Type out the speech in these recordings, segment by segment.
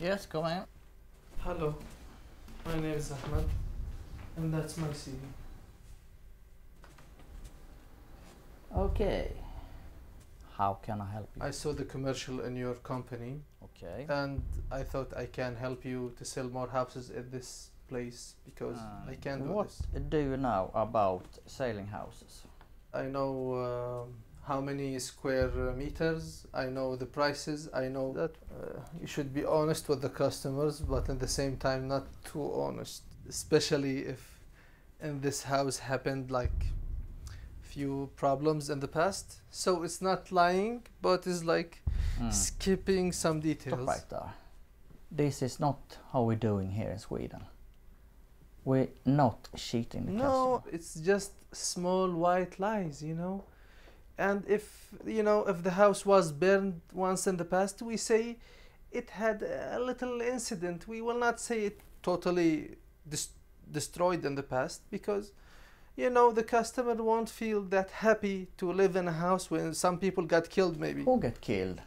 Yes, come in. Hello, my name is Ahmed, and that's my CV. Okay. How can I help you? I saw the commercial in your company, Okay. and I thought I can help you to sell more houses at this place because I can do What this. do you know about selling houses? I know how many square meters, I know the prices, I know that you should be honest with the customers, but at the same time not too honest, especially if in this house happened like few problems in the past. So it's not lying, but it's like skipping some details. Stop right there. This is not how we're doing here in Sweden. We're not cheating the customer. No, it's just small white lies, you know. And if the house was burned once in the past, we say it had a little incident. We will not say it totally destroyed in the past, because the customer won't feel that happy to live in a house when some people got killed maybe. Who get killed?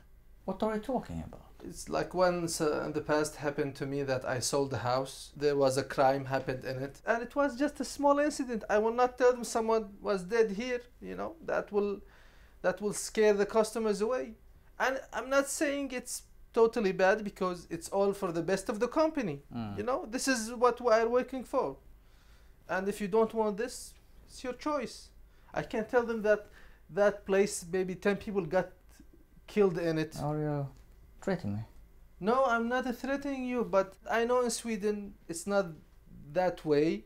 What are you talking about? It's like once in the past happened to me that I sold the house. There was a crime happened in it, and it was just a small incident. I will not tell them someone was dead here. That will scare the customers away. And I'm not saying it's totally bad, because it's all for the best of the company. This is what we are working for. And if you don't want this, it's your choice. I can't tell them that place maybe 10 people got killed in it. Are you threatening me? No, I'm not threatening you, but I know in Sweden it's not that way.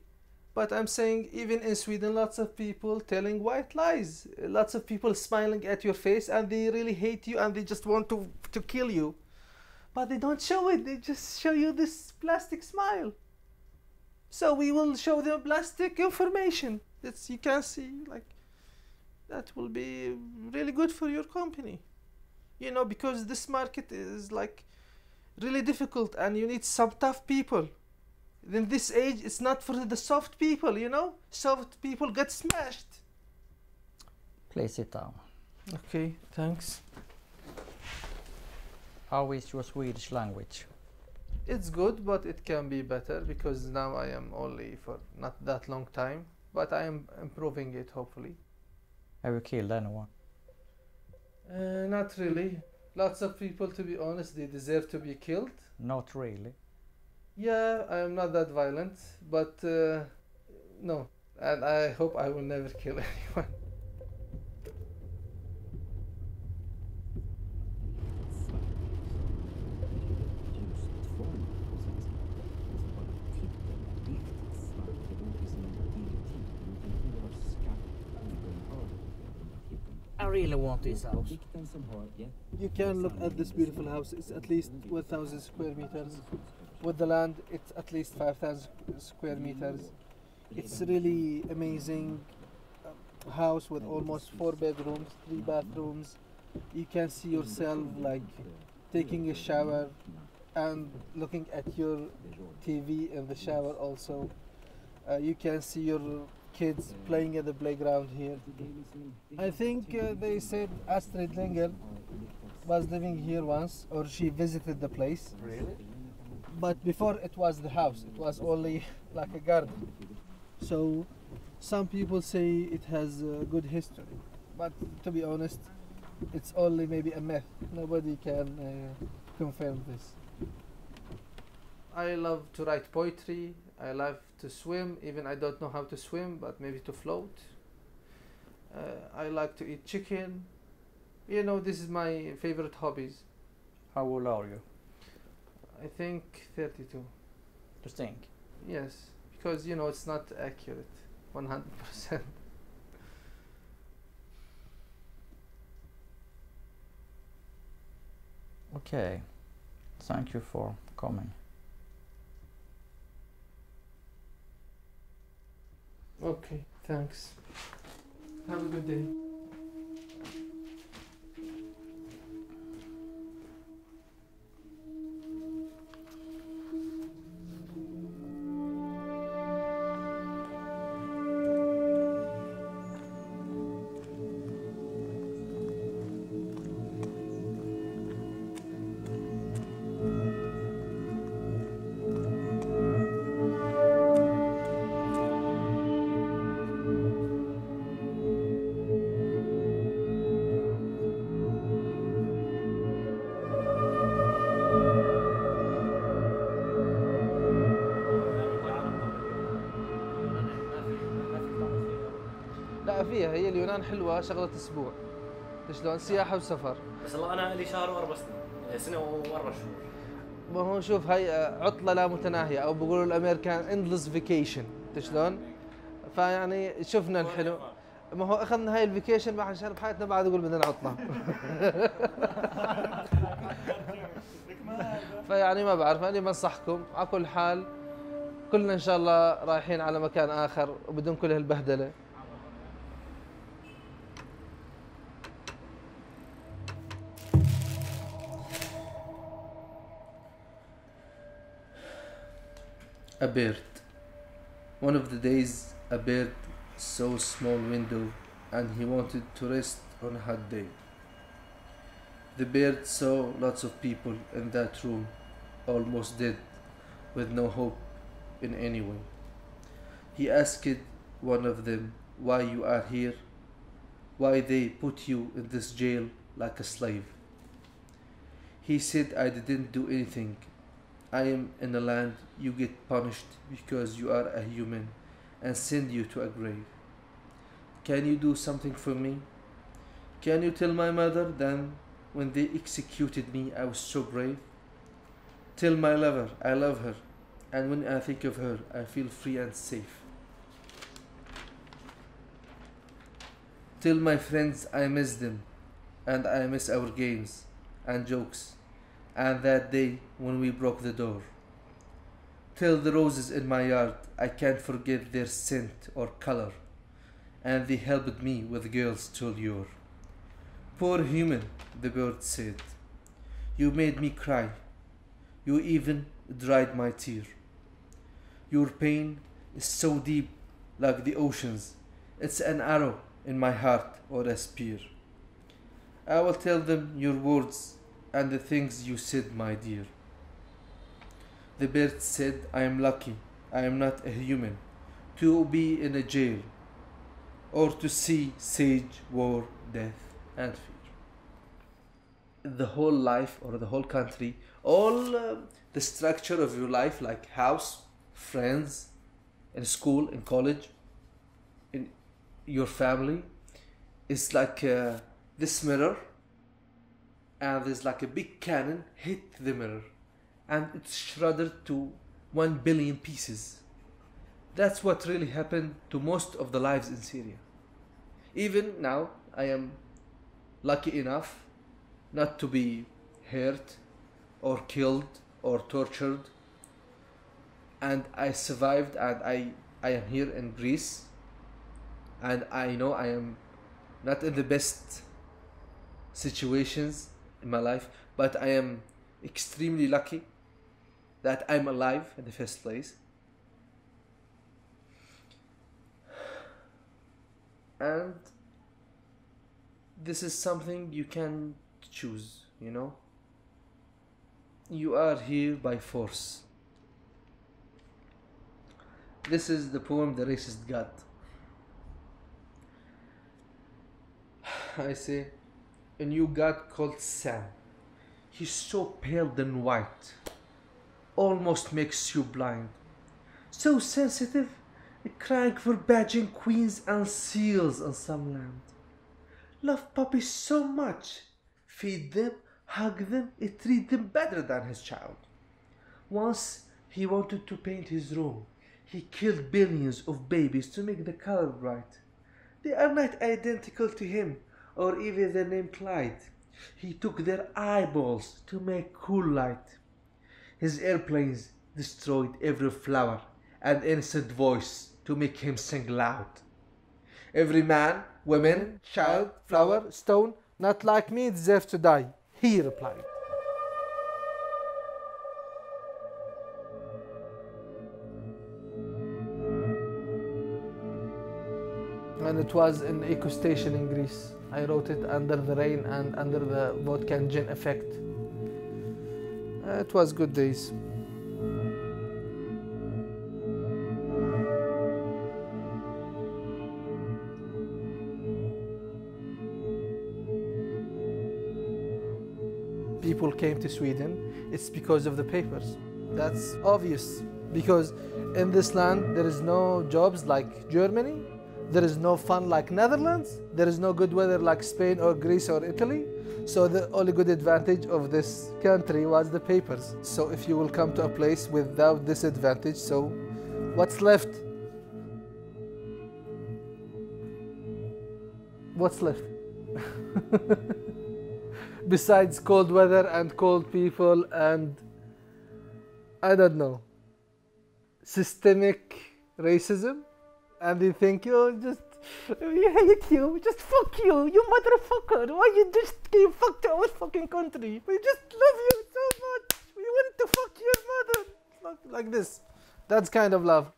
But I'm saying even in Sweden, lots of people telling white lies. Lots of people smiling at your face, and they really hate you and they just want to kill you. But they don't show it, they just show you this plastic smile. So we will show them plastic information that you can see, like, that will be really good for your company. Because this market is like really difficult, and you need some tough people. In this age, it's not for the soft people, Soft people get smashed. Please sit down. Okay, thanks. How is your Swedish language? It's good, but it can be better, because now I am only for not that long time, but I am improving it, hopefully. Have you killed anyone? Not really. Lots of people, to be honest, they deserve to be killed. Not really. Yeah, I am not that violent, but no. And I hope I will never kill anyone. I really want this house. You can look at this beautiful house. It's at least 1,000 square meters. With the land, it's at least 5,000 square meters. It's really amazing house with almost 4 bedrooms, 3 bathrooms. You can see yourself like taking a shower and looking at your TV in the shower also. You can see your kids playing at the playground here. I think they said Astrid Lindgren was living here once, or she visited the place. Really? But before it was the house, it was only like a garden. So some people say it has a good history, but to be honest, it's only maybe a myth. Nobody can confirm this. I love to write poetry. I love to swim, even I don't know how to swim, but maybe to float. I like to eat chicken. This is my favorite hobbies. How old are you? I think 32. To think? Yes, because it's not accurate, 100%. Okay. Thank you for coming. Okay, thanks. Have a good day. لا فيها، هي اليونان حلوة شغلة أسبوع. شلون سياحة وسفر. بس الله أنا لي شهر وأربع سنين، سنة وأربع شهور. ما هو شوف هاي عطلة لا متناهية أو بيقولوا الأمريكان endless vacation. شلون؟ فيعني شفنا الحلو. ما هو أخذنا هاي الفيكيشن عشان بحياتنا بعد نقول بدنا عطلة. فيعني ما بعرف، أنا بنصحكم على كل حال كلنا إن شاء الله رايحين على مكان آخر وبدون كل هالبهدلة. A bird. One of the days, a bird saw a small window and he wanted to rest on a hot day. The bird saw lots of people in that room, almost dead, with no hope in any way. He asked one of them why you are here, why they put you in this jail like a slave. He said, I didn't do anything. I am in a land you get punished because you are a human and send you to a grave. Can you do something for me? Can you tell my mother that when they executed me I was so brave? Tell my lover I love her, and when I think of her I feel free and safe. Tell my friends I miss them, and I miss our games and jokes, and that day when we broke the door. Tell the roses in my yard I can't forget their scent or color, and they helped me with girls to lure. Poor human, the bird said, you made me cry. You even dried my tear. Your pain is so deep like the oceans. It's an arrow in my heart or a spear. I will tell them your words and the things you said, my dear. The bird said, I am lucky, I am not a human, to be in a jail, or to see siege, war, death, and fear. The whole life or the whole country, all the structure of your life, like house, friends, in school, in college, in your family, is like this mirror, and there's like a big cannon hit the mirror and it's shredded to 1 billion pieces. That's what really happened to most of the lives in Syria. Even now, I am lucky enough not to be hurt or killed or tortured, and I survived, and I am here in Greece, and I know I am not in the best situations in my life, but I am extremely lucky that I'm alive in the first place. And this is something you can choose, you know. You are here by force. This is the poem The Racist God. I say, a new god called Sam. He's so pale and white, almost makes you blind. So sensitive, crying for badging queens and seals on some land. Love puppies so much, feed them, hug them, treat them better than his child. Once he wanted to paint his room. He killed billions of babies to make the color bright. They are not identical to him, or even the name Clyde. He took their eyeballs to make cool light. His airplanes destroyed every flower and innocent voice to make him sing loud. Every man, woman, child, flower, stone, not like me deserve to die, he replied. And it was an eco station in Greece. I wrote it under the rain and under the vodka and gin effect. It was good days. People came to Sweden, it's because of the papers. That's obvious, because in this land there is no jobs like Germany, There is no fun like Netherlands. There is no good weather like Spain or Greece or Italy. So the only good advantage of this country was the papers. So if you will come to a place without this advantage, so what's left? What's left? Besides cold weather and cold people and I don't know, systemic racism, and they think we hate you, just fuck you, you motherfucker, why you just came fuck to our fucking country? We just love you so much, we want to fuck your mother. Like this. That's kind of love.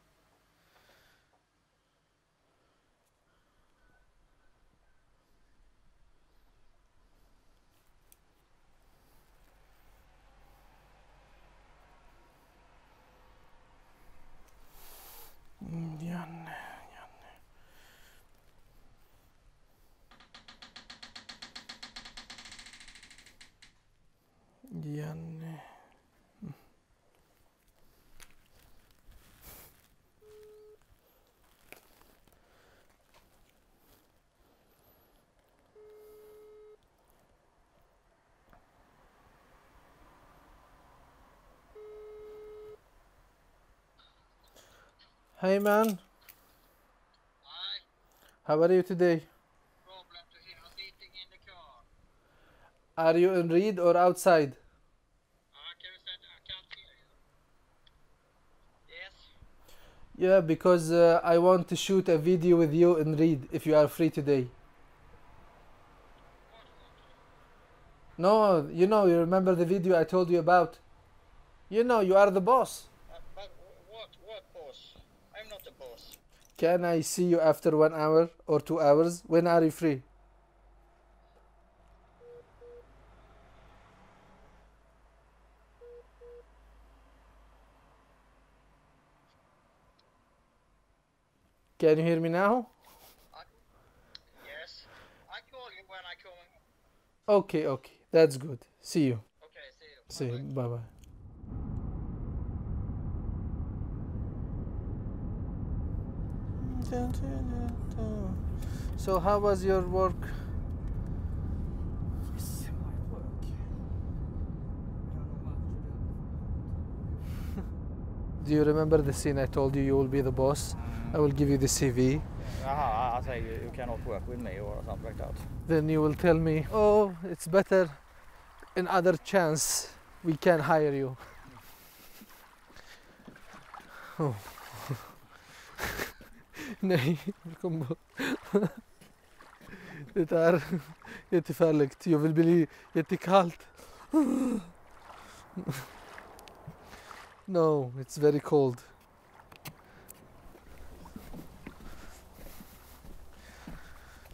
Hey man. Hi. How are you today? Problem to him sitting in the car. Are you in Reed or outside? Can you say I can't hear you? Yes. Yeah, because I want to shoot a video with you in Reed if you are free today. What? No, you remember the video I told you about? You are the boss. But what boss? I'm not the boss. Can I see you after 1 hour or 2 hours? When are you free? Can you hear me now? Yes. I call you when I come. Okay, that's good. See you. Okay, see you. See you. Bye-bye. Bye bye. So how was your work? Yes, my work. I don't know what to do. Do you remember the scene I told you will be the boss? I will give you the CV. I say you cannot work with me or something like that. Then you will tell me, oh, it's better in other chance we can hire you. Oh. Nej, kom på. Det är jättefärligt. Jag vill bli jättekallt. No, it's very cold.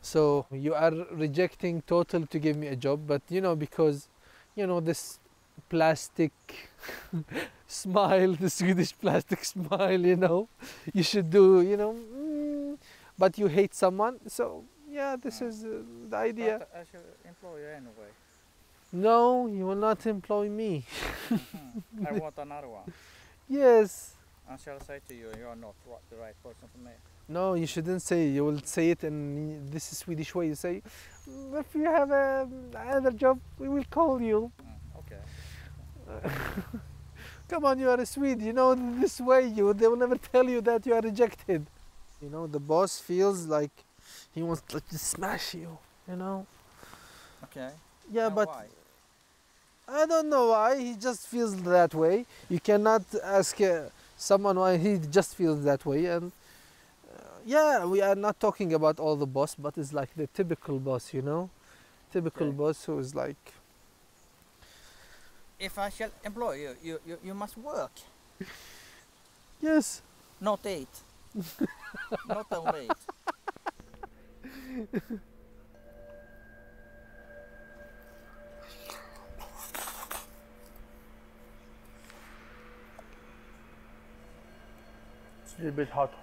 So you are rejecting total to give me a job, but because this plastic smile, the Swedish plastic smile, you should do, but you hate someone, so yeah, this is the idea. But I should employ you anyway. No, you will not employ me. I want another one. Yes. I shall say to you, you are not the right person for me. No, you shouldn't say. You will say it in this Swedish way. You say, if you have another job, we will call you. Okay. Come on, you are a Swede. This way they will never tell you that you are rejected. The boss feels like he wants to just smash you. Okay. Yeah, Now but why? I don't know why. He just feels that way. You cannot ask someone why he just feels that way. And yeah, we are not talking about all the boss, but it's like the typical boss, typical Okay. boss who is like. If I shall employ you, you must work, Yes. not eat. Not only eat. It's a little bit hot.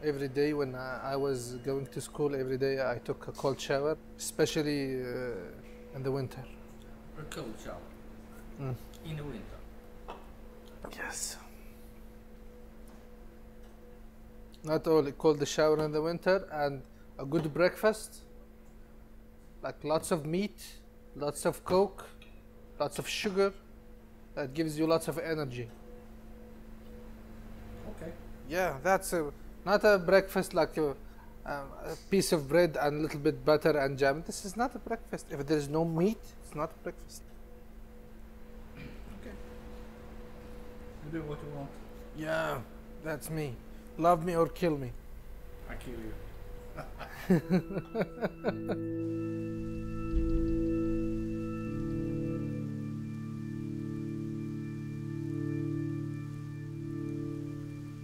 Every day when I was going to school, every day I took a cold shower, especially in the winter. A cold shower. Mm. In the winter. Yes. Not only cold shower in the winter and a good breakfast, like lots of meat, lots of coke, lots of sugar, that gives you lots of energy. Okay. Yeah, that's not a breakfast like a piece of bread and a little bit butter and jam. This is not a breakfast. If there is no meat, it's not a breakfast. Okay. You do what you want. Yeah, that's me. Love me or kill me. I kill you.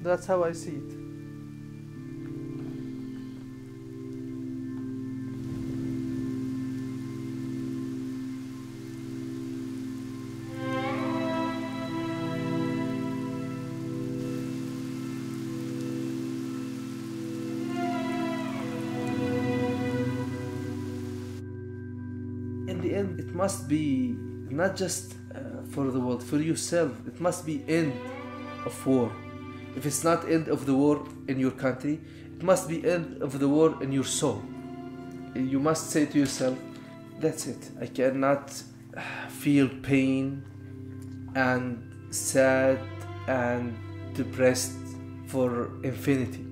That's how I see it. In the end, it must be not just for the world, for yourself. It must be end of war. If it's not end of the war in your country, it must be end of the war in your soul. You must say to yourself, that's it. I cannot feel pain and sad and depressed for infinity.